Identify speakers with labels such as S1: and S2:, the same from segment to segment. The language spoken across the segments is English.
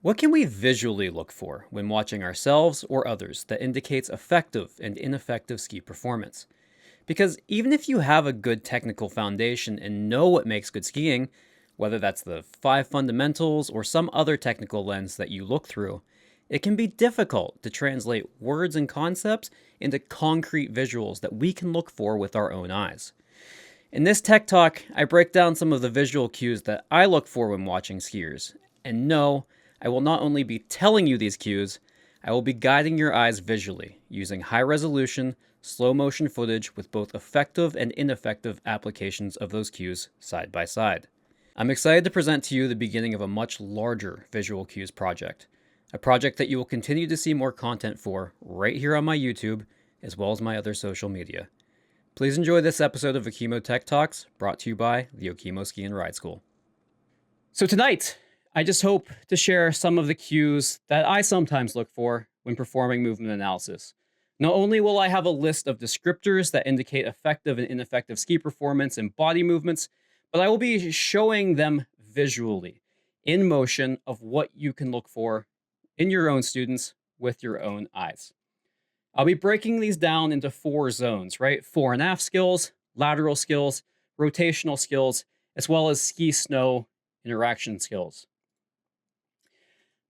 S1: What can we visually look for when watching ourselves or others that indicates effective and ineffective ski performance? Because even if you have a good technical foundation and know what makes good skiing, whether that's the five fundamentals or some other technical lens that you look through, it can be difficult to translate words and concepts into concrete visuals that we can look for with our own eyes. In this tech talk, I break down some of the visual cues that I look for when watching skiers. And no, I will not only be telling you these cues, I will be guiding your eyes visually using high resolution, slow motion footage with both effective and ineffective applications of those cues side by side. I'm excited to present to you the beginning of a much larger visual cues project, a project that you will continue to see more content for right here on my YouTube, as well as my other social media. Please enjoy this episode of Okemo Tech Talks, brought to you by the Okemo Ski Ride School. So tonight, I just hope to share some of the cues that I sometimes look for when performing movement analysis. Not only will I have a list of descriptors that indicate effective and ineffective ski performance and body movements, but I will be showing them visually, in motion, of what you can look for in your own students with your own eyes. I'll be breaking these down into four zones, right? Fore and aft skills, lateral skills, rotational skills, as well as ski-snow interaction skills.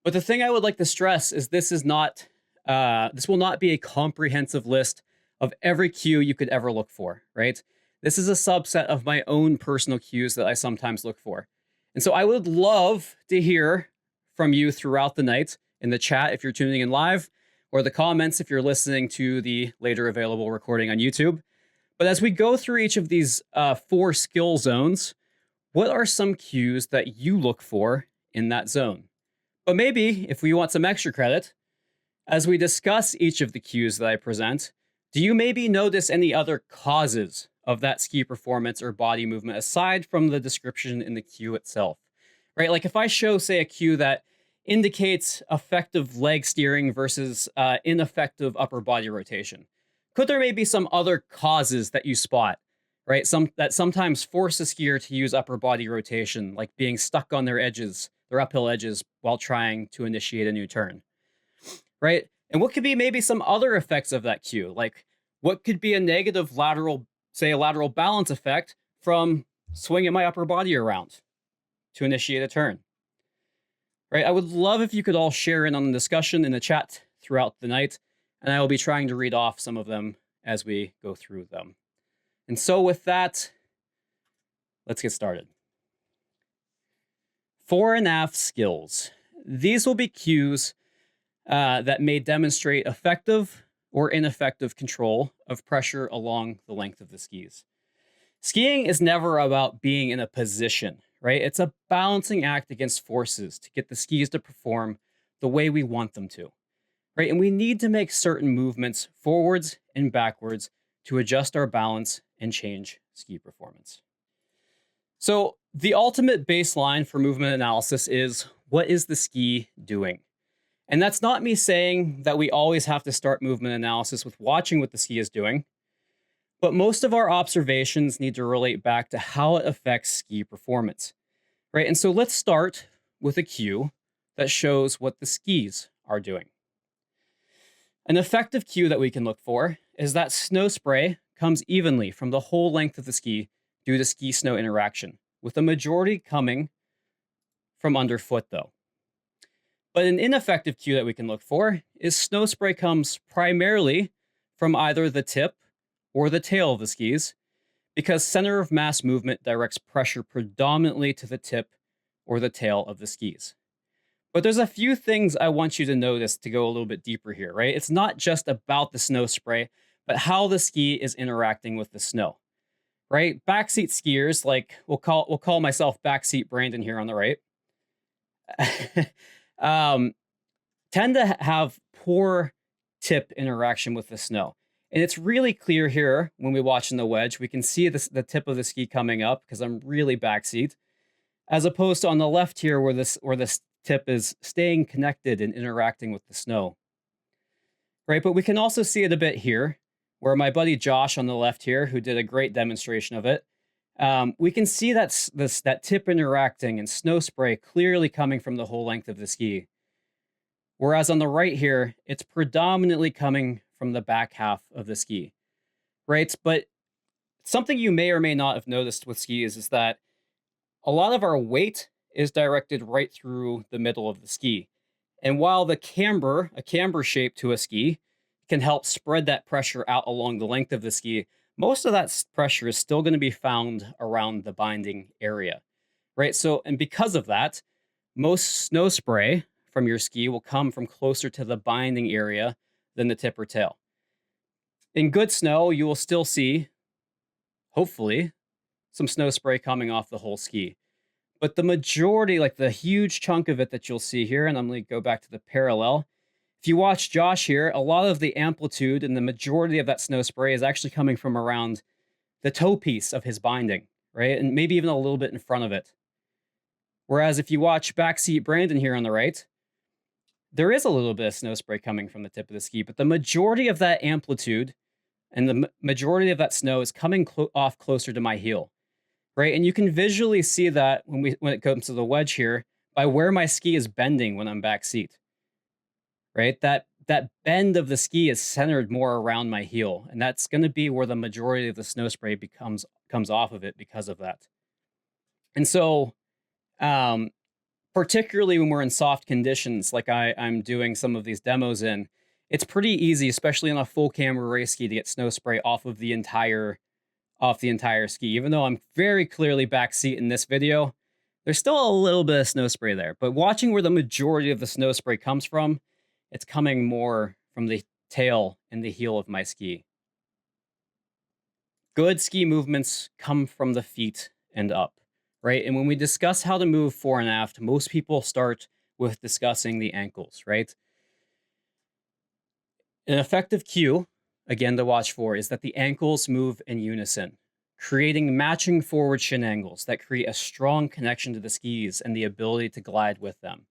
S1: But the thing I would like to stress is this will not be a comprehensive list of every cue you could ever look for, right? This is a subset of my own personal cues that I sometimes look for. And so I would love to hear from you throughout the night in the chat if you're tuning in live, or the comments if you're listening to the later available recording on YouTube. But as we go through each of these four skill zones, what are some cues that you look for in that zone? But maybe, if we want some extra credit, as we discuss each of the cues that I present, do you maybe notice any other causes of that ski performance or body movement aside from the description in the cue itself? Right? Like if I show, say, a cue that indicates effective leg steering versus ineffective upper body rotation, could there maybe some other causes that you spot, right? That sometimes force a skier to use upper body rotation, like being stuck on their edges, their uphill edges, while trying to initiate a new turn, right? And what could be maybe some other effects of that cue? Like what could be a negative lateral, say a lateral balance effect from swinging my upper body around to initiate a turn? Right? I would love if you could all share in on the discussion in the chat throughout the night, and I will be trying to read off some of them as we go through them. And so with that, let's get started. Fore and aft skills. These will be cues that may demonstrate effective or ineffective control of pressure along the length of the skis. Skiing is never about being in a position, right? It's a balancing act against forces to get the skis to perform the way we want them to, right? And we need to make certain movements forwards and backwards to adjust our balance and change ski performance. So the ultimate baseline for movement analysis is, what is the ski doing? And that's not me saying that we always have to start movement analysis with watching what the ski is doing, but most of our observations need to relate back to how it affects ski performance, right? And so let's start with a cue that shows what the skis are doing. An effective cue that we can look for is that snow spray comes evenly from the whole length of the ski due to ski-snow interaction, with the majority coming from underfoot though. But an ineffective cue that we can look for is snow spray comes primarily from either the tip or the tail of the skis, because center of mass movement directs pressure predominantly to the tip or the tail of the skis. But there's a few things I want you to notice to go a little bit deeper here, right? It's not just about the snow spray, but how the ski is interacting with the snow, right? Backseat skiers, like we'll call myself backseat Brandon here on the right, tend to have poor tip interaction with the snow. And it's really clear here when we watch in the wedge, we can see the tip of the ski coming up because I'm really backseat, as opposed to on the left here where this tip is staying connected and interacting with the snow, right? But we can also see it a bit here where my buddy Josh on the left here, who did a great demonstration of it, we can see that tip interacting and snow spray clearly coming from the whole length of the ski. Whereas on the right here, it's predominantly coming from the back half of the ski, right? But something you may or may not have noticed with skis is that a lot of our weight is directed right through the middle of the ski. And while a camber shape to a ski can help spread that pressure out along the length of the ski, most of that pressure is still going to be found around the binding area, right? So, and because of that, most snow spray from your ski will come from closer to the binding area than the tip or tail. In good snow, you will still see, hopefully, some snow spray coming off the whole ski. But the majority, like the huge chunk of it that you'll see here, and I'm going to go back to the parallel. If you watch Josh here, a lot of the amplitude and the majority of that snow spray is actually coming from around the toe piece of his binding, right? And maybe even a little bit in front of it. Whereas if you watch backseat Brandon here on the right, there is a little bit of snow spray coming from the tip of the ski, but the majority of that amplitude and the majority of that snow is coming off closer to my heel, right? And you can visually see that when it comes to the wedge here by where my ski is bending when I'm backseat, right? That bend of the ski is centered more around my heel, and that's going to be where the majority of the snow spray comes off of it because of that. And so, particularly when we're in soft conditions, like I'm doing some of these demos in, it's pretty easy, especially on a full camber race ski, to get snow spray off the entire ski. Even though I'm very clearly backseat in this video, there's still a little bit of snow spray there. But watching where the majority of the snow spray comes from, it's coming more from the tail and the heel of my ski. Good ski movements come from the feet and up, right? And when we discuss how to move fore and aft, most people start with discussing the ankles, right? An effective cue, again, to watch for is that the ankles move in unison, creating matching forward shin angles that create a strong connection to the skis and the ability to glide with them.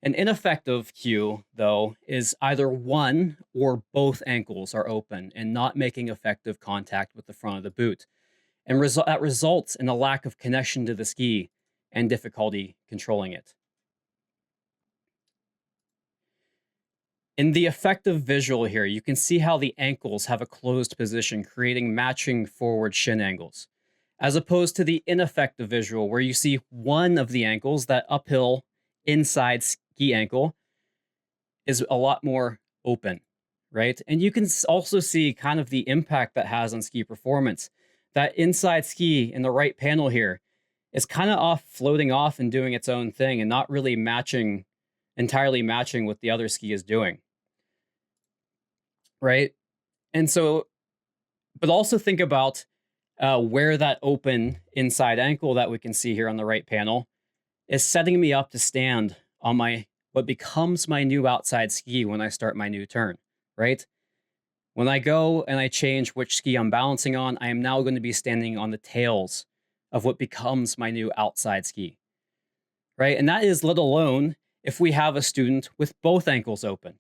S1: An ineffective cue, though, is either one or both ankles are open and not making effective contact with the front of the boot. And that results in a lack of connection to the ski and difficulty controlling it. In the effective visual here, you can see how the ankles have a closed position, creating matching forward shin angles, as opposed to the ineffective visual where you see one of the ankles, that uphill inside ski ankle, is a lot more open, right? And you can also see kind of the impact that has on ski performance. That inside ski in the right panel here is kind of floating off and doing its own thing and not really entirely matching what the other ski is doing, right? And so, but also think about where that open inside ankle that we can see here on the right panel is setting me up to stand on what becomes my new outside ski when I start my new turn, right? When I go and I change which ski I'm balancing on, I am now going to be standing on the tails of what becomes my new outside ski, right? And that is let alone if we have a student with both ankles open,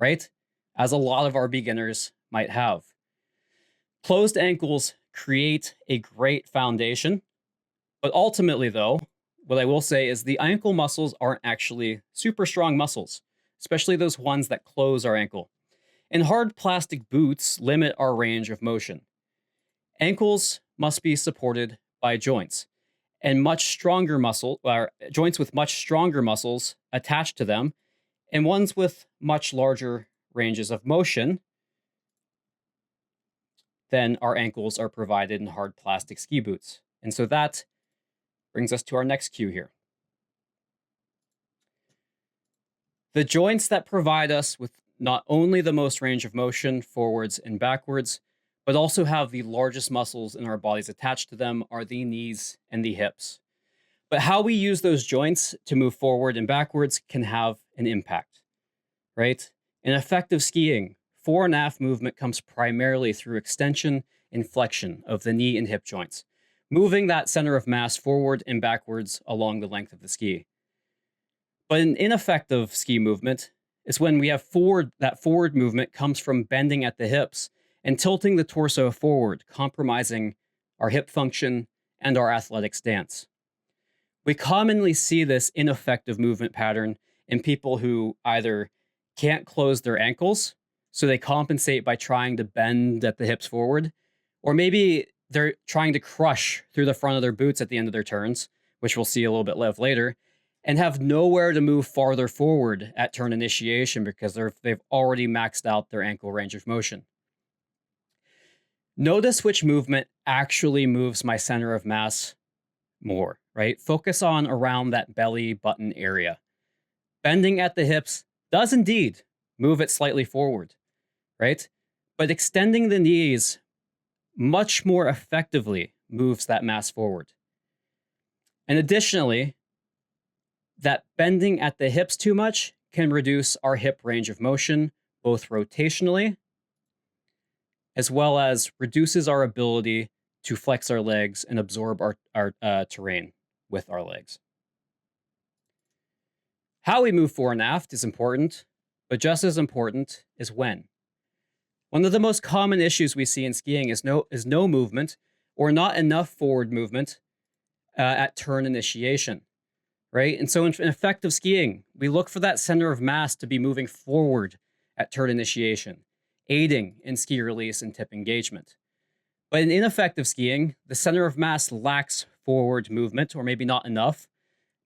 S1: right? As a lot of our beginners might have. Closed ankles create a great foundation, but ultimately though, what I will say is the ankle muscles aren't actually super strong muscles, especially those ones that close our ankle. And hard plastic boots limit our range of motion. Ankles must be supported by joints, and joints with much stronger muscles attached to them, and ones with much larger ranges of motion than our ankles are provided in hard plastic ski boots. And so that brings us to our next cue here. The joints that provide us with not only the most range of motion forwards and backwards, but also have the largest muscles in our bodies attached to them are the knees and the hips. But how we use those joints to move forward and backwards can have an impact, right? In effective skiing, fore and aft movement comes primarily through extension and flexion of the knee and hip joints, moving that center of mass forward and backwards along the length of the ski. But an ineffective ski movement is when we have that forward movement comes from bending at the hips and tilting the torso forward, compromising our hip function and our athletic stance. We commonly see this ineffective movement pattern in people who either can't close their ankles, so they compensate by trying to bend at the hips forward, or maybe they're trying to crush through the front of their boots at the end of their turns, which we'll see a little bit later, and have nowhere to move farther forward at turn initiation because they've already maxed out their ankle range of motion. Notice which movement actually moves my center of mass more, right? Focus on around that belly button area. Bending at the hips does indeed move it slightly forward, right? But extending the knees much more effectively moves that mass forward. And additionally, that bending at the hips too much can reduce our hip range of motion, both rotationally, as well as reduces our ability to flex our legs and absorb our terrain with our legs. How we move fore and aft is important, but just as important is when. One of the most common issues we see in skiing is no movement or not enough forward movement at turn initiation, right? And so in effective skiing, we look for that center of mass to be moving forward at turn initiation, aiding in ski release and tip engagement. But in ineffective skiing, the center of mass lacks forward movement, or maybe not enough,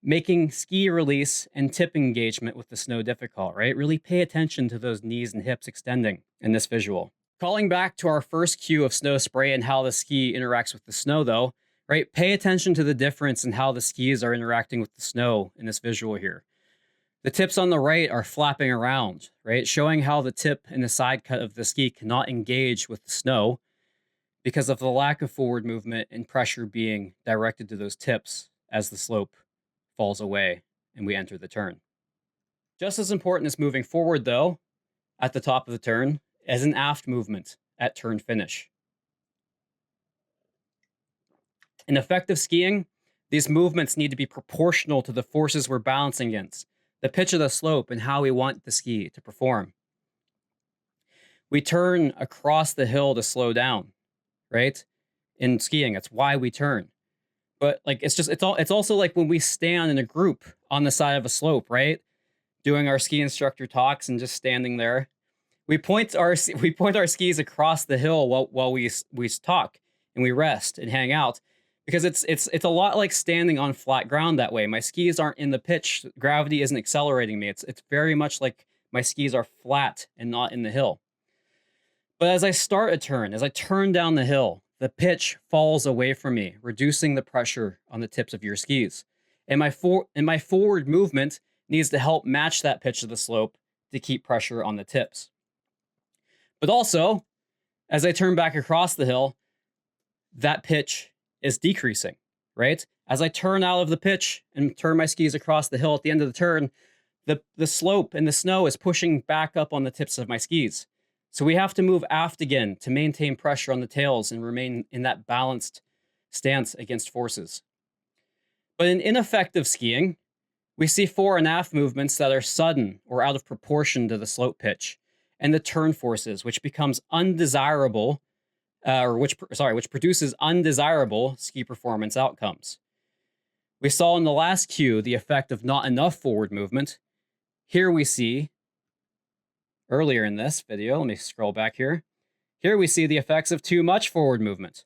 S1: making ski release and tip engagement with the snow difficult, right? Really pay attention to those knees and hips extending in this visual. Calling back to our first cue of snow spray and how the ski interacts with the snow though, right? Pay attention to the difference in how the skis are interacting with the snow in this visual here. The tips on the right are flapping around, right? Showing how the tip and the side cut of the ski cannot engage with the snow because of the lack of forward movement and pressure being directed to those tips as the slope falls away and we enter the turn. Just as important as moving forward, though, at the top of the turn, as an aft movement at turn finish. In effective skiing, these movements need to be proportional to the forces we're balancing against, the pitch of the slope, and how we want the ski to perform. We turn across the hill to slow down, right? In skiing, that's why we turn. But like it's also like when we stand in a group on the side of a slope, right? Doing our ski instructor talks and just standing there. We point our skis across the hill while we talk and we rest and hang out because it's a lot like standing on flat ground that way. My skis aren't in the pitch. Gravity isn't accelerating me. It's very much like my skis are flat and not in the hill. But as I start a turn, as I turn down the hill, the pitch falls away from me, reducing the pressure on the tips of your skis. And my forward movement needs to help match that pitch of the slope to keep pressure on the tips. But also, as I turn back across the hill, that pitch is decreasing, right? As I turn out of the pitch and turn my skis across the hill at the end of the turn, the slope and the snow is pushing back up on the tips of my skis. So we have to move aft again to maintain pressure on the tails and remain in that balanced stance against forces. But in ineffective skiing, we see fore and aft movements that are sudden or out of proportion to the slope pitch and the turn forces, which becomes undesirable, which produces undesirable ski performance outcomes. We saw in the last cue the effect of not enough forward movement. Here we see earlier in this video, let me scroll back here. Here we see the effects of too much forward movement.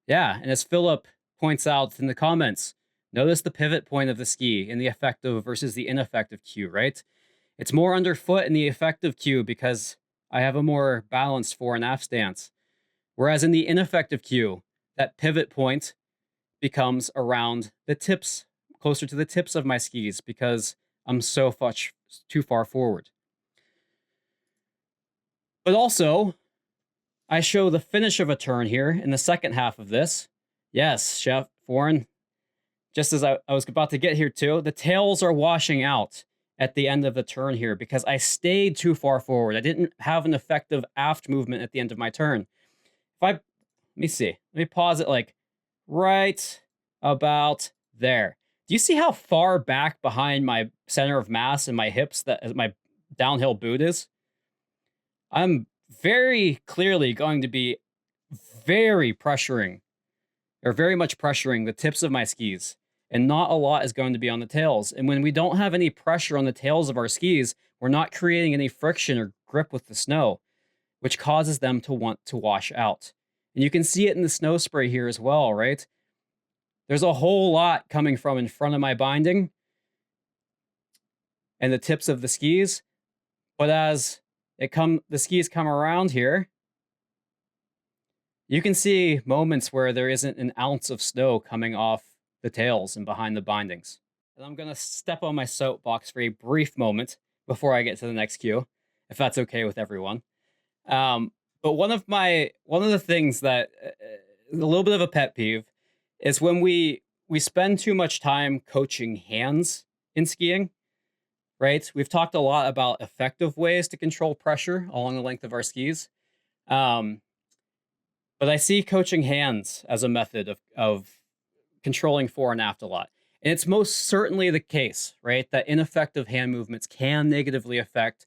S1: Yeah, and as Philip points out in the comments, notice the pivot point of the ski in the effective versus the ineffective cue, right? It's more underfoot in the effective cue because I have a more balanced fore and aft stance. Whereas in the ineffective cue, that pivot point becomes around the tips, closer to the tips of my skis because I'm so much too far forward. But also, I show the finish of a turn here in the second half of this. Yes, Chef Foreign, just as I was about to get here too, the tails are washing out at the end of the turn here because I stayed too far forward. I didn't have an effective aft movement at the end of my turn. Let me pause it like right about there. Do you see how far back behind my center of mass and my hips that my downhill boot is? I'm very clearly going to be very much pressuring the tips of my skis and not a lot is going to be on the tails. And when we don't have any pressure on the tails of our skis, we're not creating any friction or grip with the snow, which causes them to want to wash out. And you can see it in the snow spray here as well, right? There's a whole lot coming from in front of my binding and the tips of the skis. But as the skis come around here, you can see moments where there isn't an ounce of snow coming off the tails and behind the bindings. And I'm going to step on my soapbox for a brief moment before I get to the next cue, if that's okay with everyone. But one of the things that a little bit of a pet peeve is when we spend too much time coaching hands in skiing, right? We've talked a lot about effective ways to control pressure along the length of our skis. But I see coaching hands as a method of controlling fore and aft a lot. And it's most certainly the case, right, that ineffective hand movements can negatively affect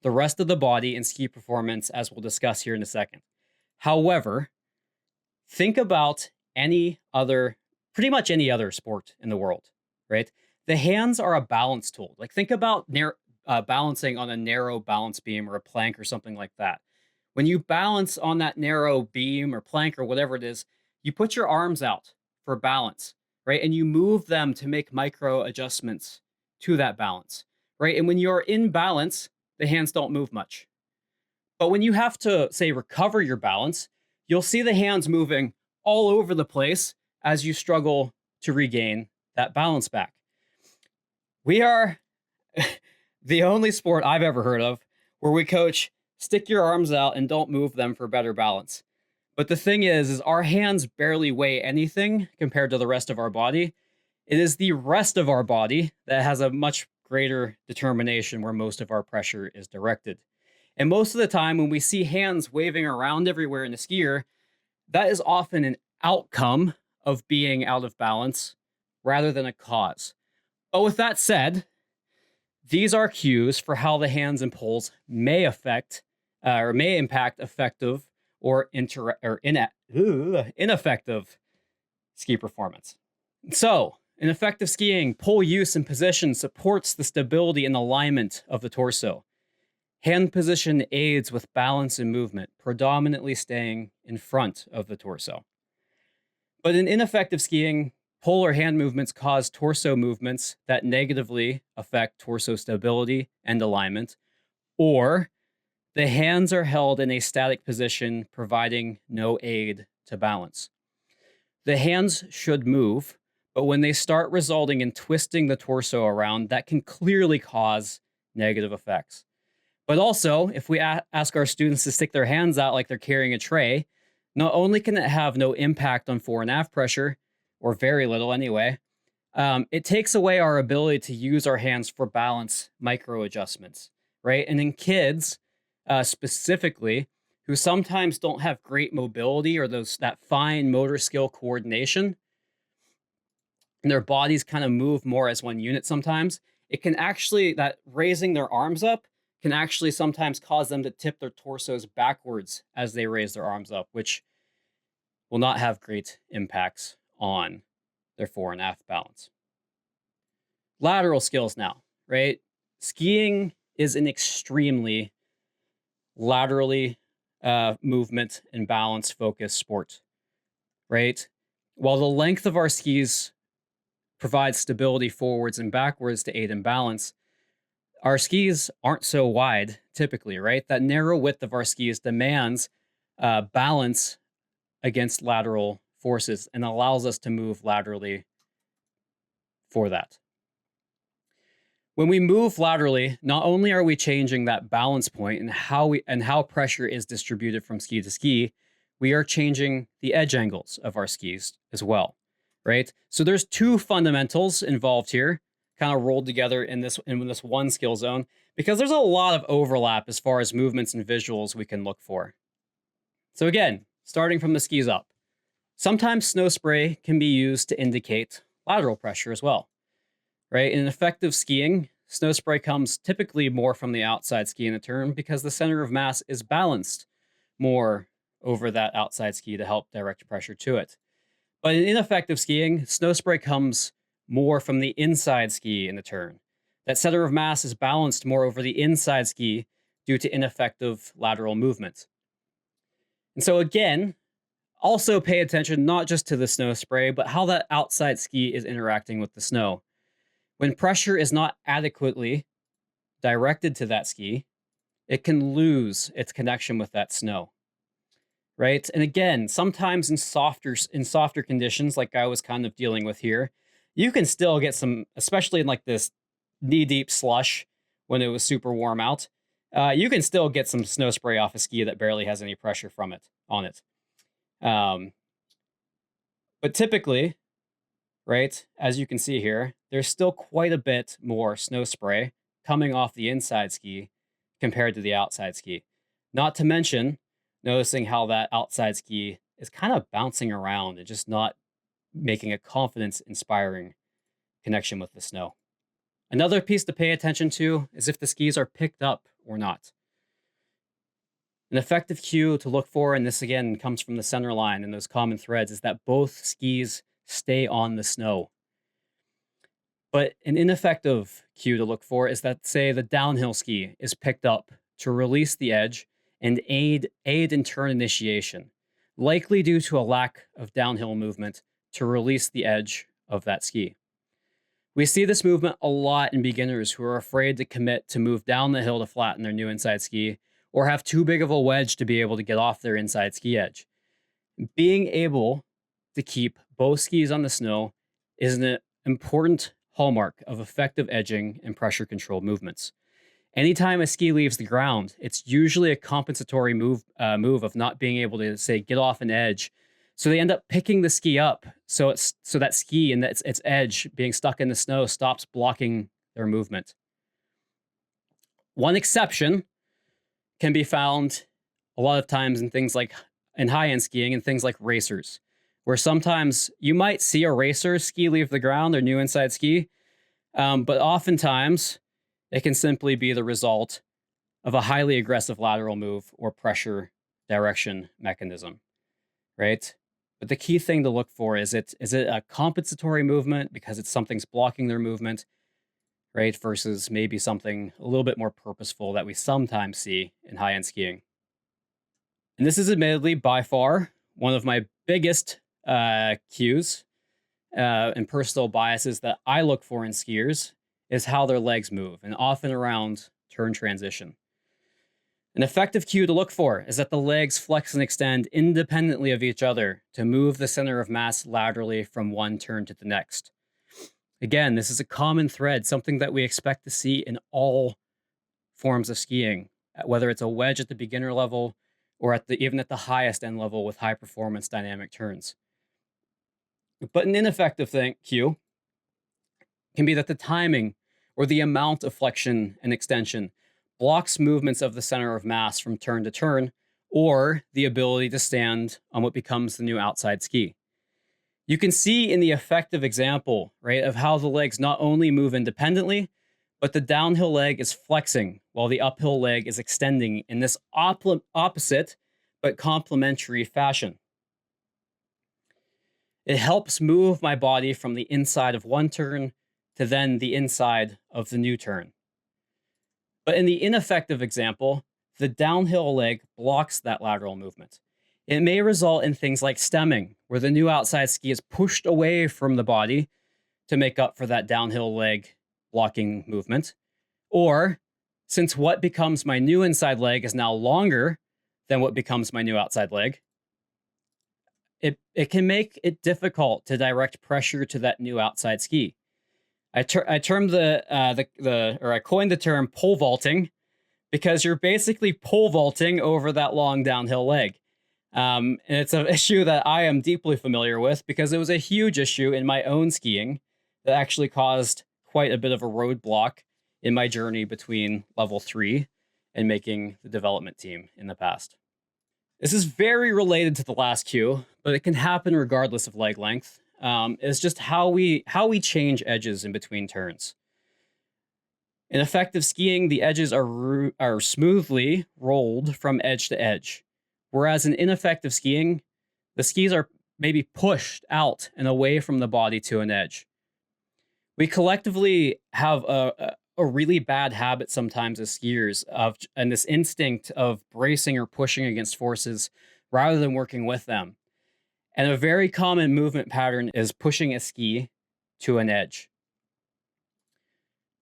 S1: the rest of the body and ski performance, as we'll discuss here in a second. However, think about pretty much any other sport in the world, right? The hands are a balance tool. Like, think about balancing on a narrow balance beam or a plank or something like that. When you balance on that narrow beam or plank or whatever it is, you put your arms out for balance, right? And you move them to make micro adjustments to that balance, right? And when you're in balance, the hands don't move much. But when you have to, say, recover your balance, you'll see the hands moving all over the place as you struggle to regain that balance back. We are the only sport I've ever heard of where we coach stick your arms out and don't move them for better balance. But the thing is our hands barely weigh anything compared to the rest of our body. It is the rest of our body that has a much greater determination where most of our pressure is directed. And most of the time when we see hands waving around everywhere in a skier, that is often an outcome of being out of balance rather than a cause. But with that said, these are cues for how the hands and poles may impact effective or ineffective ski performance. So, in effective skiing, pole use and position supports the stability and alignment of the torso. Hand position aids with balance and movement, predominantly staying in front of the torso. But in ineffective skiing, pole or hand movements cause torso movements that negatively affect torso stability and alignment, or the hands are held in a static position, providing no aid to balance. The hands should move, but when they start resulting in twisting the torso around, that can clearly cause negative effects. But also, if we ask our students to stick their hands out like they're carrying a tray, not only can it have no impact on fore and aft pressure, or very little anyway, it takes away our ability to use our hands for balance micro adjustments, right? And in kids, specifically, who sometimes don't have great mobility or that fine motor skill coordination, and their bodies kind of move more as one unit sometimes, it can actually, that raising their arms up can actually sometimes cause them to tip their torsos backwards as they raise their arms up, which will not have great impacts on their fore and aft balance. Lateral skills now, right? Skiing is an extremely laterally movement and balance focused sport, right? While the length of our skis provides stability forwards and backwards to aid in balance, our skis aren't so wide typically, right? That narrow width of our skis demands balance against lateral forces and allows us to move laterally for that. When we move laterally, not only are we changing that balance point and how pressure is distributed from ski to ski, we are changing the edge angles of our skis as well, right? So there's two fundamentals involved here, kind of rolled together in this one skill zone, because there's a lot of overlap as far as movements and visuals we can look for. So again, starting from the skis up, sometimes snow spray can be used to indicate lateral pressure as well, right? In effective skiing, snow spray comes typically more from the outside ski in the turn because the center of mass is balanced more over that outside ski to help direct pressure to it. But in ineffective skiing, snow spray comes more from the inside ski in the turn. That center of mass is balanced more over the inside ski due to ineffective lateral movement. And so again, also pay attention not just to the snow spray, but how that outside ski is interacting with the snow. When pressure is not adequately directed to that ski, it can lose its connection with that snow. Right? And again, sometimes in softer conditions like I was kind of dealing with here, you can still get some, especially in like this knee-deep slush when it was super warm out, you can still get some snow spray off a ski that barely has any pressure from it on it. But typically, right, as you can see here, there's still quite a bit more snow spray coming off the inside ski compared to the outside ski. Not to mention noticing how that outside ski is kind of bouncing around and just not making a confidence-inspiring connection with the snow. Another piece to pay attention to is if the skis are picked up or not. An effective cue to look for, and this again comes from the center line and those common threads, is that both skis stay on the snow. But an ineffective cue to look for is that, say, the downhill ski is picked up to release the edge and aid in turn initiation, likely due to a lack of downhill movement to release the edge of that ski. We see this movement a lot in beginners who are afraid to commit to move down the hill to flatten their new inside ski, or have too big of a wedge to be able to get off their inside ski edge. Being able to keep both skis on the snow is an important hallmark of effective edging and pressure control movements. Anytime a ski leaves the ground, it's usually a compensatory move of not being able to, say, get off an edge. So they end up picking the ski up, so that ski and its edge being stuck in the snow stops blocking their movement. One exception can be found a lot of times in things like in high-end skiing and things like racers, where sometimes you might see a racer ski leave the ground, their new inside ski, but oftentimes it can simply be the result of a highly aggressive lateral move or pressure direction mechanism, right? But the key thing to look for is it a compensatory movement because something's blocking their movement, right? Versus maybe something a little bit more purposeful that we sometimes see in high-end skiing. And this is admittedly by far one of my biggest cues and personal biases that I look for in skiers is how their legs move, and often around turn transition. An effective cue to look for is that the legs flex and extend independently of each other to move the center of mass laterally from one turn to the next. Again, this is a common thread, something that we expect to see in all forms of skiing, whether it's a wedge at the beginner level or even at the highest end level with high performance dynamic turns. But an ineffective cue can be that the timing or the amount of flexion and extension blocks movements of the center of mass from turn to turn, or the ability to stand on what becomes the new outside ski. You can see in the effective example, right, of how the legs not only move independently, but the downhill leg is flexing while the uphill leg is extending in this opposite but complementary fashion. It helps move my body from the inside of one turn to then the inside of the new turn. But in the ineffective example, the downhill leg blocks that lateral movement. It may result in things like stemming, where the new outside ski is pushed away from the body to make up for that downhill leg blocking movement. Or, since what becomes my new inside leg is now longer than what becomes my new outside leg, it can make it difficult to direct pressure to that new outside ski. I coined the term pole vaulting because you're basically pole vaulting over that long downhill leg. And it's an issue that I am deeply familiar with because it was a huge issue in my own skiing that actually caused quite a bit of a roadblock in my journey between level 3 and making the development team in the past. This is very related to the last cue, but it can happen regardless of leg length. It's just how we change edges in between turns. In effective skiing, the edges are smoothly rolled from edge to edge, whereas in ineffective skiing, the skis are maybe pushed out and away from the body to an edge. We collectively have a really bad habit sometimes as skiers and this instinct of bracing or pushing against forces rather than working with them. And a very common movement pattern is pushing a ski to an edge.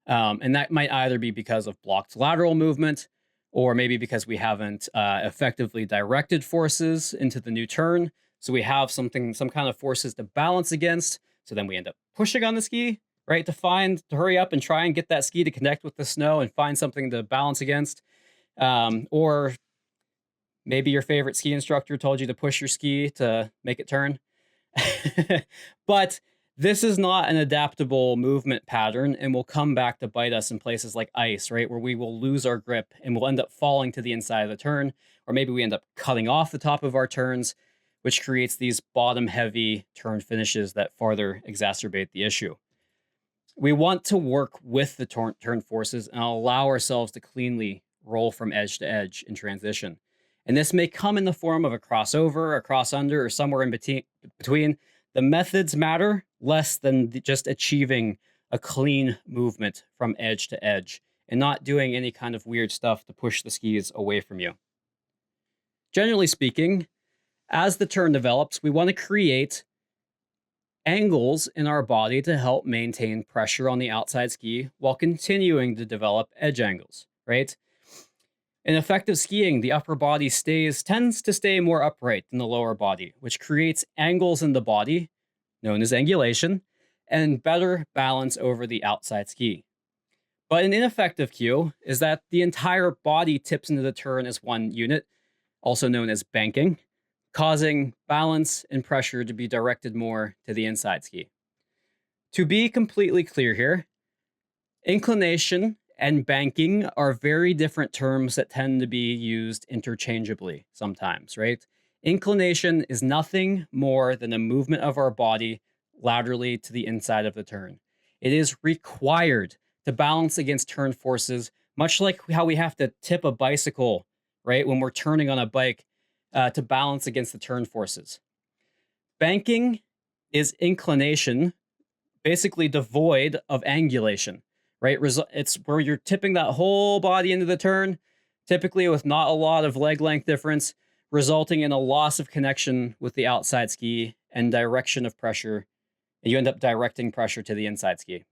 S1: And that might either be because of blocked lateral movement, or maybe because we haven't effectively directed forces into the new turn. So we have some kind of forces to balance against. So then we end up pushing on the ski, right? To hurry up and try and get that ski to connect with the snow and find something to balance against. Or maybe your favorite ski instructor told you to push your ski to make it turn. But this is not an adaptable movement pattern and will come back to bite us in places like ice, right? Where we will lose our grip and we'll end up falling to the inside of the turn, or maybe we end up cutting off the top of our turns, which creates these bottom heavy turn finishes that farther exacerbate the issue. We want to work with the turn forces and allow ourselves to cleanly roll from edge to edge in transition. And this may come in the form of a crossover, a cross under, or somewhere in between. The methods matter less than just achieving a clean movement from edge to edge and not doing any kind of weird stuff to push the skis away from you. Generally speaking, as the turn develops, we want to create angles in our body to help maintain pressure on the outside ski while continuing to develop edge angles, right? In effective skiing, the upper body tends to stay more upright than the lower body, which creates angles in the body, known as angulation, and better balance over the outside ski. But an ineffective cue is that the entire body tips into the turn as one unit, also known as banking, causing balance and pressure to be directed more to the inside ski. To be completely clear here, inclination and banking are very different terms that tend to be used interchangeably sometimes, right? Inclination is nothing more than a movement of our body laterally to the inside of the turn. It is required to balance against turn forces, much like how we have to tip a bicycle, right? When we're turning on a bike to balance against the turn forces. Banking is inclination, basically devoid of angulation, right? It's where you're tipping that whole body into the turn, typically with not a lot of leg length difference, resulting in a loss of connection with the outside ski and direction of pressure. And you end up directing pressure to the inside ski.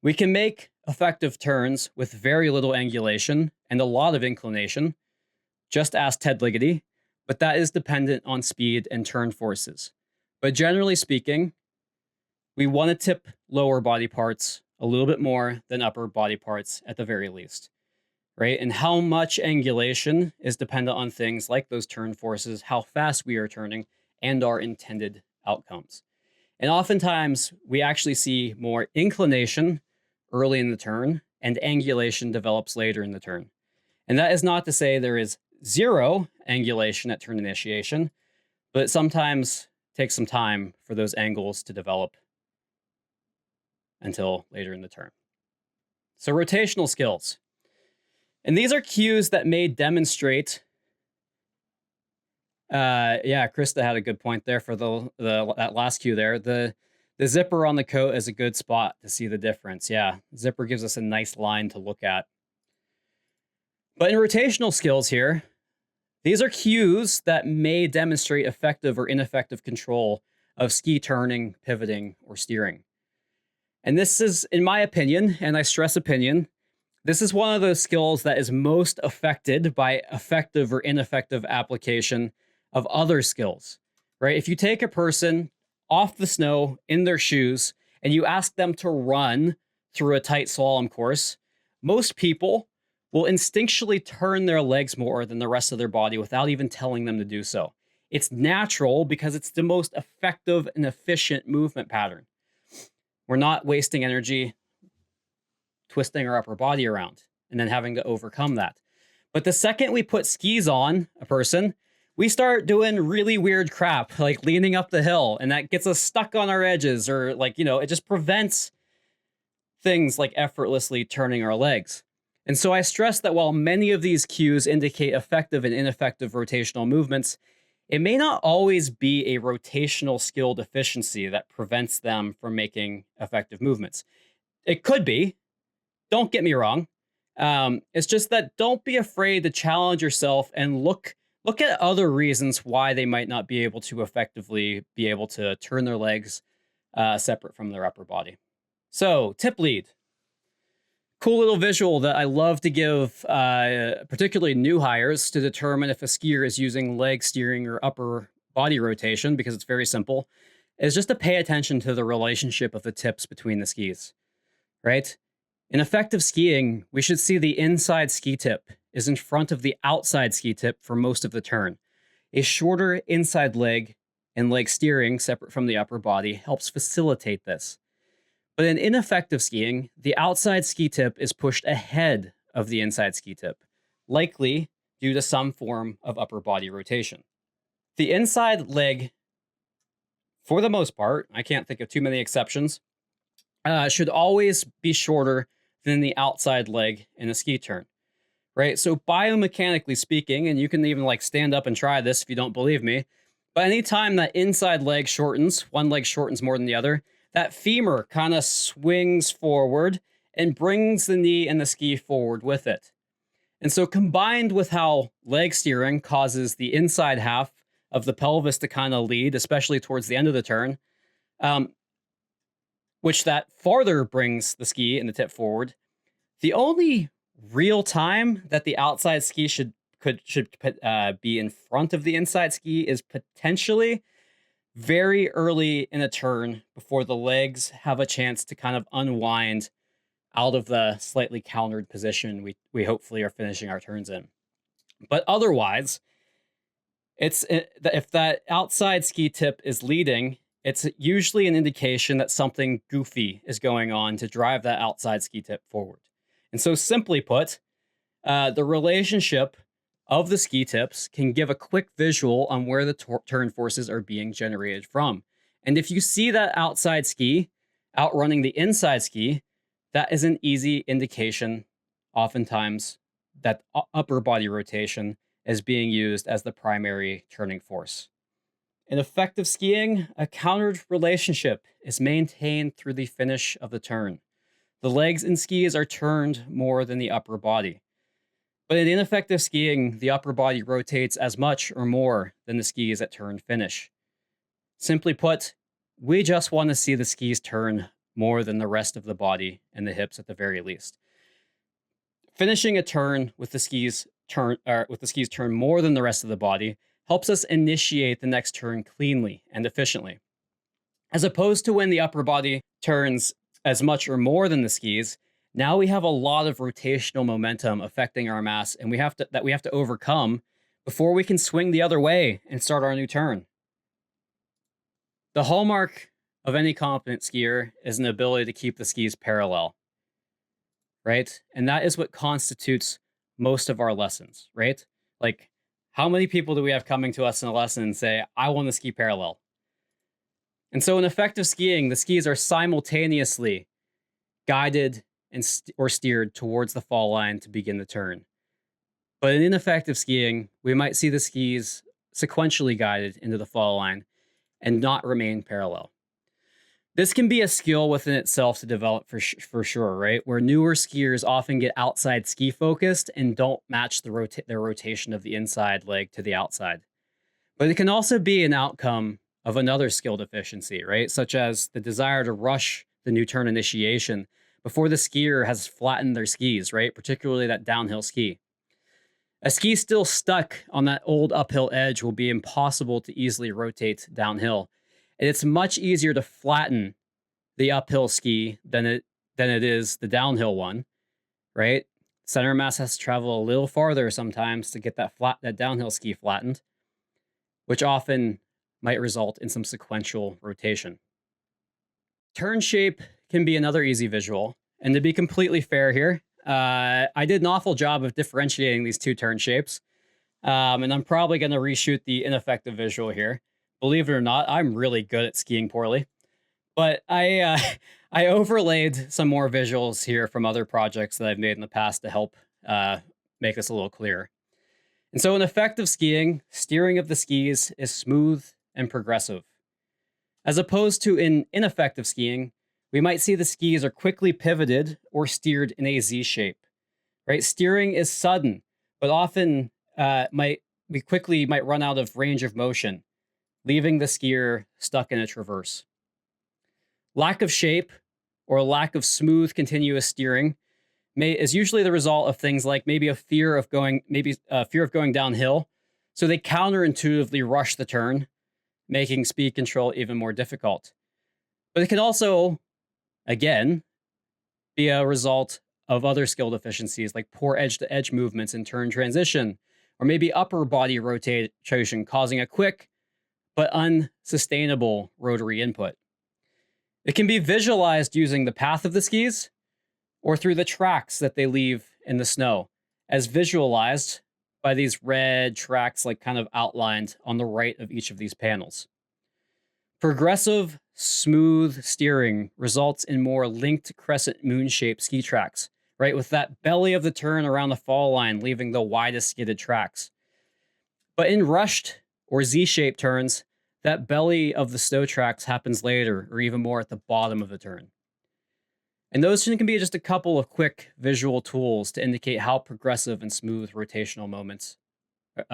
S1: We can make effective turns with very little angulation and a lot of inclination. Just ask Ted Ligety, but that is dependent on speed and turn forces. But generally speaking, we want to tip lower body parts a little bit more than upper body parts at the very least, right? And how much angulation is dependent on things like those turn forces, how fast we are turning, and our intended outcomes. And oftentimes, we actually see more inclination early in the turn, and angulation develops later in the turn. And that is not to say there is zero angulation at turn initiation, but it sometimes takes some time for those angles to develop until later in the turn. So rotational skills. And these are cues that may demonstrate. Krista had a good point there for that last cue there. The zipper on the coat is a good spot to see the difference. Yeah, zipper gives us a nice line to look at. But in rotational skills here, these are cues that may demonstrate effective or ineffective control of ski turning, pivoting, or steering. And this is, in my opinion, and I stress opinion, this is one of those skills that is most affected by effective or ineffective application of other skills, right? If you take a person off the snow in their shoes and you ask them to run through a tight slalom course, most people will instinctually turn their legs more than the rest of their body without even telling them to do so. It's natural because it's the most effective and efficient movement pattern. We're not wasting energy twisting our upper body around and then having to overcome that. But the second we put skis on a person, we start doing really weird crap, like leaning up the hill, and that gets us stuck on our edges, or it just prevents things like effortlessly turning our legs. And so I stress that while many of these cues indicate effective and ineffective rotational movements, it may not always be a rotational skill deficiency that prevents them from making effective movements. It could be, don't get me wrong. It's just that don't be afraid to challenge yourself and look at other reasons why they might not be able to effectively be able to turn their legs separate from their upper body. So, tip lead. Cool little visual that I love to give particularly new hires to determine if a skier is using leg steering or upper body rotation, because it's very simple, is just to pay attention to the relationship of the tips between the skis, right? In effective skiing, we should see the inside ski tip is in front of the outside ski tip for most of the turn. A shorter inside leg and leg steering separate from the upper body helps facilitate this. But in ineffective skiing, the outside ski tip is pushed ahead of the inside ski tip, likely due to some form of upper body rotation. The inside leg, for the most part, I can't think of too many exceptions, should always be shorter than the outside leg in a ski turn, right? So biomechanically speaking, and you can even like stand up and try this if you don't believe me, but anytime that inside leg shortens, one leg shortens more than the other, that femur kind of swings forward and brings the knee and the ski forward with it. And so combined with how leg steering causes the inside half of the pelvis to kind of lead, especially towards the end of the turn, which that farther brings the ski and the tip forward. The only real time that the outside ski should be in front of the inside ski is potentially very early in a turn before the legs have a chance to kind of unwind out of the slightly countered position we hopefully are finishing our turns in. But otherwise, if that outside ski tip is leading, it's usually an indication that something goofy is going on to drive that outside ski tip forward. And so simply put, the relationship of the ski tips can give a quick visual on where the turn forces are being generated from. And if you see that outside ski outrunning the inside ski, that is an easy indication, oftentimes, that upper body rotation is being used as the primary turning force. In effective skiing, a countered relationship is maintained through the finish of the turn. The legs and skis are turned more than the upper body. But in ineffective skiing, the upper body rotates as much or more than the skis at turn finish. Simply put, we just want to see the skis turn more than the rest of the body and the hips at the very least. Finishing a turn with the skis turn more than the rest of the body helps us initiate the next turn cleanly and efficiently. As opposed to when the upper body turns as much or more than the skis, now we have a lot of rotational momentum affecting our mass, and we have to overcome before we can swing the other way and start our new turn. The hallmark of any competent skier is an ability to keep the skis parallel, right? And that is what constitutes most of our lessons, right? Like, how many people do we have coming to us in a lesson and say, I want to ski parallel? And so in effective skiing, the skis are simultaneously guided or steered towards the fall line to begin the turn. But in ineffective skiing, we might see the skis sequentially guided into the fall line and not remain parallel. This can be a skill within itself to develop for sure, right? Where newer skiers often get outside ski focused and don't match their rotation of the inside leg to the outside. But it can also be an outcome of another skill deficiency, right? Such as the desire to rush the new turn initiation before the skier has flattened their skis, right? Particularly that downhill ski. A ski still stuck on that old uphill edge will be impossible to easily rotate downhill. And it's much easier to flatten the uphill ski than it is the downhill one, right? Center mass has to travel a little farther sometimes to get that downhill ski flattened, which often might result in some sequential rotation. Turn shape can be another easy visual. And to be completely fair here, I did an awful job of differentiating these two turn shapes. And I'm probably going to reshoot the ineffective visual here. Believe it or not, I'm really good at skiing poorly. But I overlaid some more visuals here from other projects that I've made in the past to help make this a little clearer. And so in effective skiing, steering of the skis is smooth and progressive. As opposed to in ineffective skiing, we might see the skis are quickly pivoted or steered in a Z shape, right? Steering is sudden, but often we quickly might run out of range of motion, leaving the skier stuck in a traverse. Lack of shape or lack of smooth, continuous steering is usually the result of things like maybe a fear of going downhill. So they counterintuitively rush the turn, making speed control even more difficult. But it can also, again, be a result of other skill deficiencies like poor edge-to-edge movements in turn transition, or maybe upper body rotation causing a quick but unsustainable rotary input. It can be visualized using the path of the skis or through the tracks that they leave in the snow, as visualized by these red tracks like kind of outlined on the right of each of these panels. Progressive, smooth steering results in more linked crescent moon-shaped ski tracks, right? With that belly of the turn around the fall line, leaving the widest skidded tracks. But in rushed or Z-shaped turns, that belly of the snow tracks happens later, or even more at the bottom of the turn. And those can be just a couple of quick visual tools to indicate how progressive and smooth rotational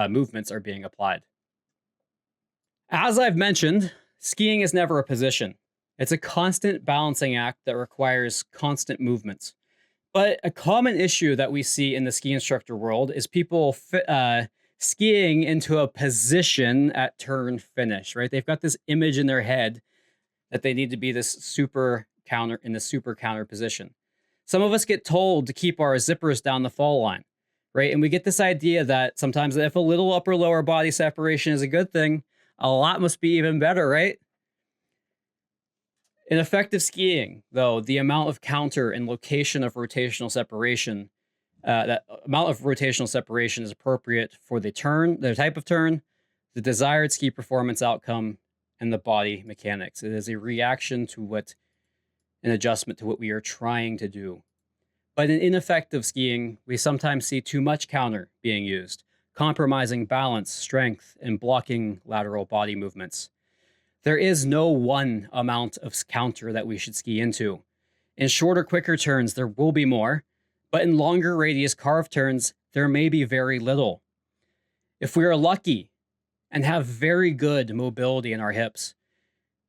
S1: movements are being applied. As I've mentioned, skiing is never a position. It's a constant balancing act that requires constant movements. But a common issue that we see in the ski instructor world is people skiing into a position at turn finish, right? They've got this image in their head that they need to be this super counter position. Some of us get told to keep our zippers down the fall line, right? And we get this idea that sometimes if a little upper lower body separation is a good thing, a lot must be even better, right? In effective skiing, though, the amount of counter and location of rotational separation, that amount of rotational separation is appropriate for the type of turn, the desired ski performance outcome, and the body mechanics. It is a reaction to an adjustment to what we are trying to do. But in ineffective skiing, we sometimes see too much counter being used, compromising balance, strength, and blocking lateral body movements. There is no one amount of counter that we should ski into. In shorter, quicker turns, there will be more, but in longer radius carved turns, there may be very little. If we are lucky and have very good mobility in our hips,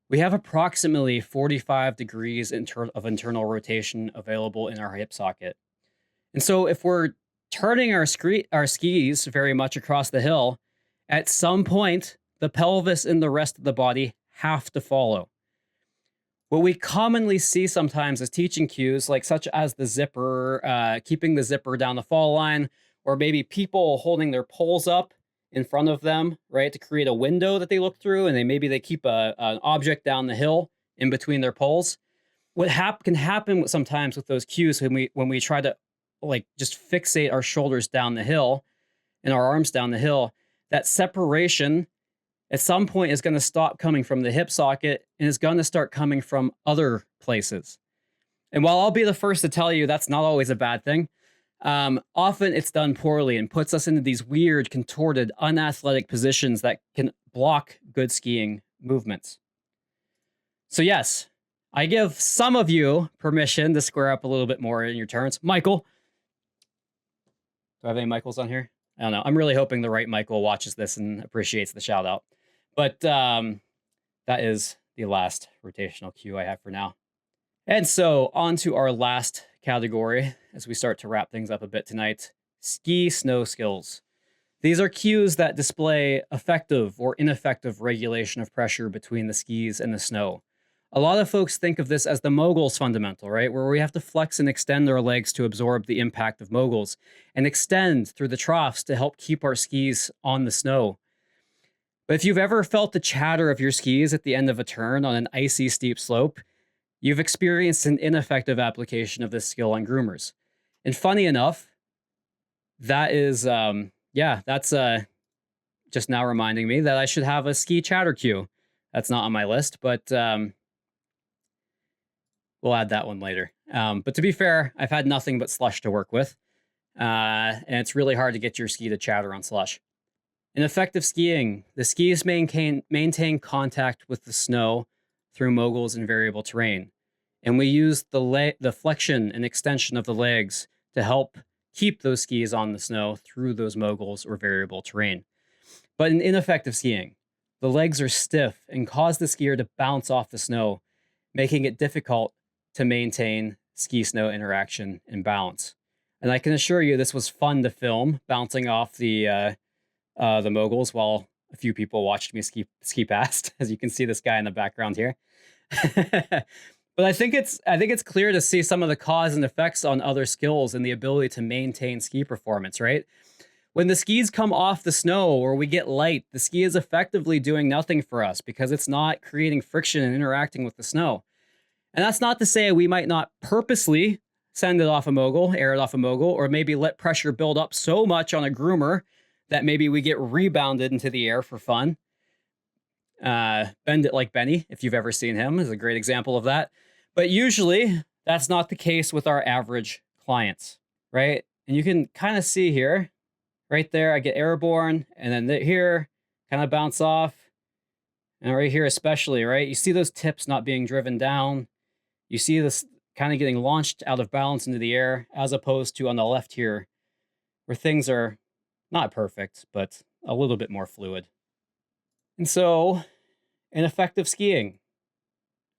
S1: we have approximately 45 degrees of internal rotation available in our hip socket. And so if we're turning our skis very much across the hill, at some point, the pelvis and the rest of the body have to follow. What we commonly see sometimes is teaching cues, like such as the zipper, keeping the zipper down the fall line, or maybe people holding their poles up in front of them, right, to create a window that they look through, and maybe they keep an object down the hill in between their poles. What can happen sometimes with those cues when we try to just fixate our shoulders down the hill and our arms down the hill, that separation at some point is going to stop coming from the hip socket and is going to start coming from other places. And while I'll be the first to tell you that's not always a bad thing, often it's done poorly and puts us into these weird, contorted, unathletic positions that can block good skiing movements. So yes, I give some of you permission to square up a little bit more in your turns. Michael. Do I have any Michaels on here? I don't know. I'm really hoping the right Michael watches this and appreciates the shout out. But that is the last rotational cue I have for now. And so on to our last category as we start to wrap things up a bit tonight, ski snow skills. These are cues that display effective or ineffective regulation of pressure between the skis and the snow. A lot of folks think of this as the mogul's fundamental, right? Where we have to flex and extend our legs to absorb the impact of moguls and extend through the troughs to help keep our skis on the snow. But if you've ever felt the chatter of your skis at the end of a turn on an icy steep slope, you've experienced an ineffective application of this skill on groomers. And funny enough, that is, that's just now reminding me that I should have a ski chatter cue. That's not on my list, but we'll add that one later. But to be fair, I've had nothing but slush to work with. and it's really hard to get your ski to chatter on slush. In effective skiing, the skis maintain contact with the snow through moguls and variable terrain. And we use the flexion and extension of the legs to help keep those skis on the snow through those moguls or variable terrain. But in ineffective skiing, the legs are stiff and cause the skier to bounce off the snow, making it difficult to maintain ski-snow interaction and balance. And I can assure you this was fun to film, bouncing off the moguls while a few people watched me ski past, as you can see this guy in the background here. But I think it's clear to see some of the cause and effects on other skills and the ability to maintain ski performance, right? When the skis come off the snow or we get light, the ski is effectively doing nothing for us because it's not creating friction and interacting with the snow. And that's not to say we might not purposely send it off a mogul, air it off a mogul, or maybe let pressure build up so much on a groomer that maybe we get rebounded into the air for fun. Bend it like Benny, if you've ever seen him, is a great example of that. But usually that's not the case with our average clients, right? And you can kind of see here, right there, I get airborne, and then here, kind of bounce off. And right here especially, right? You see those tips not being driven down. You see this kind of getting launched out of balance into the air, as opposed to on the left here, where things are not perfect, but a little bit more fluid. And so, in effective skiing,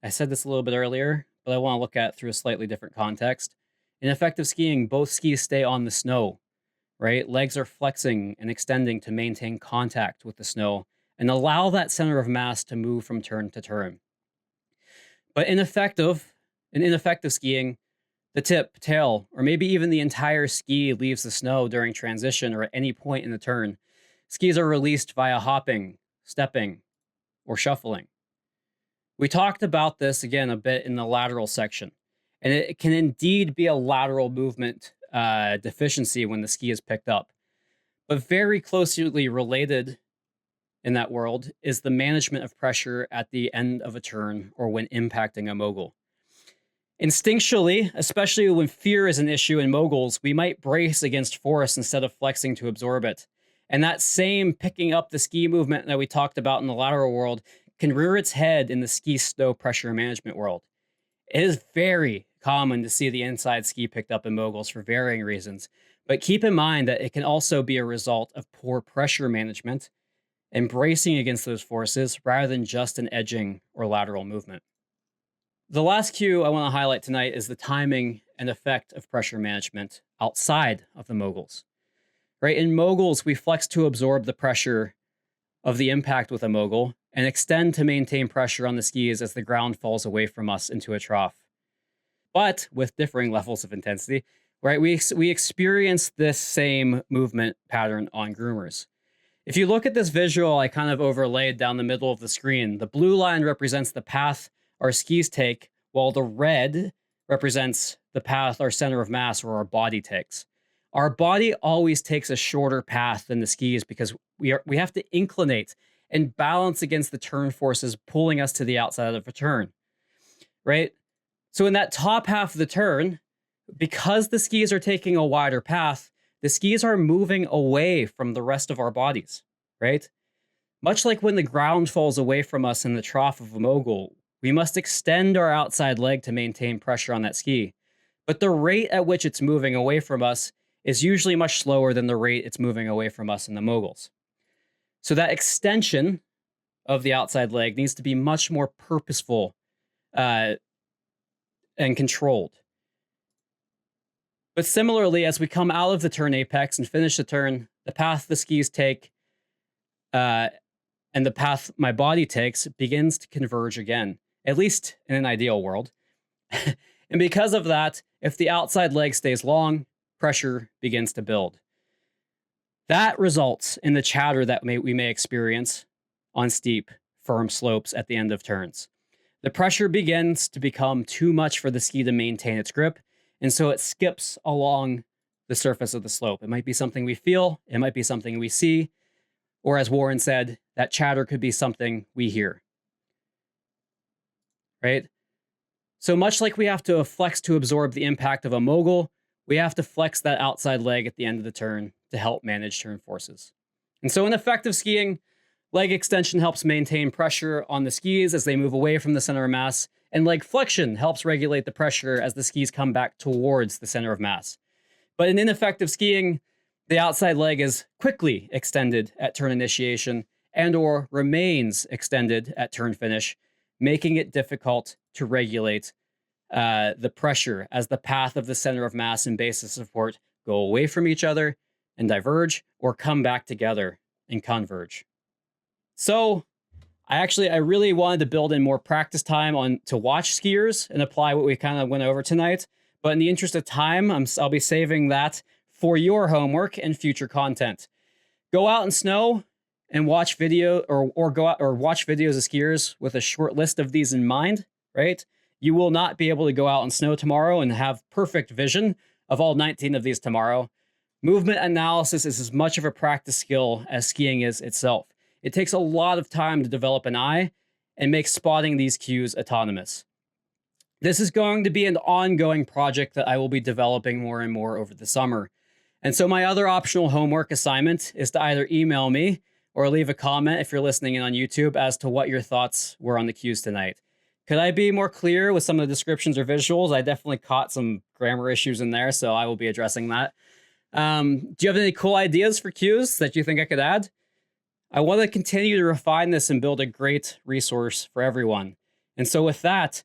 S1: I said this a little bit earlier, but I want to look at it through a slightly different context. In effective skiing, both skis stay on the snow, right? Legs are flexing and extending to maintain contact with the snow and allow that center of mass to move from turn to turn. But in ineffective skiing, the tip, tail, or maybe even the entire ski leaves the snow during transition or at any point in the turn. Skis are released via hopping, stepping, or shuffling. We talked about this again a bit in the lateral section, and it can indeed be a lateral movement deficiency when the ski is picked up. But very closely related in that world is the management of pressure at the end of a turn or when impacting a mogul. Instinctually, especially when fear is an issue in moguls, we might brace against force instead of flexing to absorb it. And that same picking up the ski movement that we talked about in the lateral world can rear its head in the ski snow pressure management world. It is very common to see the inside ski picked up in moguls for varying reasons, but keep in mind that it can also be a result of poor pressure management and bracing against those forces rather than just an edging or lateral movement. The last cue I want to highlight tonight is the timing and effect of pressure management outside of the moguls. Right? In moguls, we flex to absorb the pressure of the impact with a mogul and extend to maintain pressure on the skis as the ground falls away from us into a trough. But with differing levels of intensity, right? We experience this same movement pattern on groomers. If you look at this visual I kind of overlaid down the middle of the screen, the blue line represents the path our skis take, while the red represents the path our center of mass or our body takes. Our body always takes a shorter path than the skis because we have to inclinate and balance against the turn forces pulling us to the outside of a turn, right? So in that top half of the turn, because the skis are taking a wider path, the skis are moving away from the rest of our bodies, right? Much like when the ground falls away from us in the trough of a mogul, we must extend our outside leg to maintain pressure on that ski. But the rate at which it's moving away from us is usually much slower than the rate it's moving away from us in the moguls. So that extension of the outside leg needs to be much more purposeful and controlled. But similarly, as we come out of the turn apex and finish the turn, the path the skis take and the path my body takes begins to converge again, at least in an ideal world. And because of that, if the outside leg stays long, pressure begins to build. That results in the chatter that we may experience on steep, firm slopes at the end of turns. The pressure begins to become too much for the ski to maintain its grip, and so it skips along the surface of the slope. It might be something we feel, it might be something we see, or as Warren said, that chatter could be something we hear. Right? So much like we have to flex to absorb the impact of a mogul, we have to flex that outside leg at the end of the turn to help manage turn forces. And so in effective skiing, leg extension helps maintain pressure on the skis as they move away from the center of mass, and leg flexion helps regulate the pressure as the skis come back towards the center of mass. But in ineffective skiing, the outside leg is quickly extended at turn initiation and or remains extended at turn finish, making it difficult to regulate the pressure as the path of the center of mass and base of support go away from each other and diverge, or come back together and converge. So I really wanted to build in more practice time to watch skiers and apply what we kind of went over tonight. But in the interest of time, I'll be saving that for your homework and future content. Go out in snow and watch video or go out or watch videos of skiers with a short list of these in mind, right? You will not be able to go out in snow tomorrow and have perfect vision of all 19 of these tomorrow. Movement analysis is as much of a practice skill as skiing is itself. It takes a lot of time to develop an eye and make spotting these cues autonomous. This is going to be an ongoing project that I will be developing more and more over the summer. And so my other optional homework assignment is to either email me or leave a comment if you're listening in on YouTube as to what your thoughts were on the cues tonight. Could I be more clear with some of the descriptions or visuals? I definitely caught some grammar issues in there, so I will be addressing that. Do you have any cool ideas for cues that you think I could add? I want to continue to refine this and build a great resource for everyone. And so with that,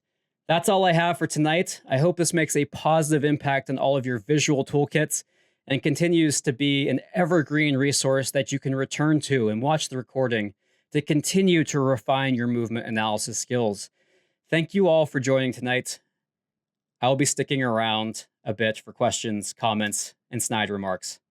S1: that's all I have for tonight. I hope this makes a positive impact on all of your visual toolkits and continues to be an evergreen resource that you can return to and watch the recording to continue to refine your movement analysis skills. Thank you all for joining tonight. I'll be sticking around a bit for questions, comments, and snide remarks.